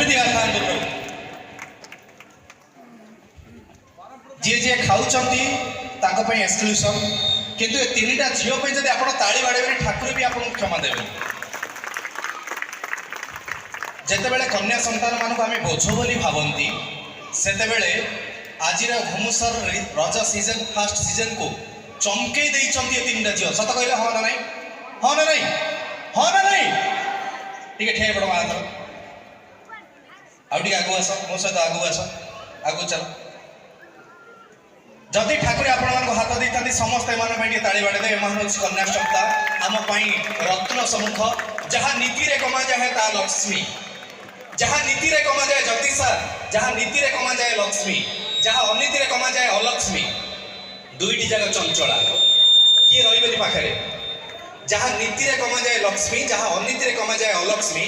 ସେମିତି ଖାଆନ୍ତୁ ପ୍ରଭୁ। ଯିଏ ଯିଏ ଖାଉଛନ୍ତି ତାଙ୍କ ପାଇଁ ଏକ୍ସକ୍ଲୁସନ, କିନ୍ତୁ ଏ ତିନିଟା ଝିଅ ପାଇଁ ଯଦି ଆପଣ ତାଳି ବାଡ଼େଇବେ ଠାକୁର ବି ଆପଣଙ୍କୁ କ୍ଷମା ଦେବେ। ଯେତେବେଳେ କନ୍ୟା ସନ୍ତାନ ମାନଙ୍କୁ ଆମେ ବୋଝ ବୋଲି ଭାବନ୍ତି, ସେତେବେଳେ ଆଜିର Ghumusar Raja season first season को ଚମକେଇ ଦେଇଛନ୍ତି ଏ ତିନିଟା ଝିଅ। ସତ କହିଲେ ହଁ ନା ନାଇଁ? ହଁ ନା ନାଇଁ? ହଁ ନା ନାଇଁ? ଟିକେ ଠିଆ ପଡ଼ ମାତ୍ର, ଆଉ ଟିକେ ଆଗକୁ ଆସ, ମୋ ସହିତ ଆଗକୁ ଆସ, ଆଗକୁ ଚାଲ। ଯଦି ଠାକୁର ଆପଣମାନଙ୍କୁ ହାତ ଦେଇଥାନ୍ତି ସମସ୍ତେ ଏମାନଙ୍କ ପାଇଁ ଟିକେ ତାଳି ବାଡ଼େଇଦେବେ। ଏମାନେ ହେଉଛି କନ୍ୟା ସନ୍ତାନ, ଆମ ପାଇଁ ରତ୍ନ ସମ୍ମୁଖ। ଯାହା ନୀତିରେ କମାଯାଏ ତା ଲକ୍ଷ୍ମୀ, ଯାହା ନୀତିରେ କମାଯାଏ ଜ୍ୟୋତିଷା, ଯାହା ନୀତିରେ କମାଯାଏ ଲକ୍ଷ୍ମୀ, ଯାହା ଅନୀତିରେ କମାଯାଏ ଅଲକ୍ଷ୍ମୀ। ଦୁଇଟି ଯାକ ଚଞ୍ଚଳା, କିଏ ରହିବେନି ପାଖରେ। ଯାହା ନୀତିରେ କମାଯାଏ ଲକ୍ଷ୍ମୀ, ଯାହା ଅନୀତିରେ କମାଯାଏ ଅଲକ୍ଷ୍ମୀ।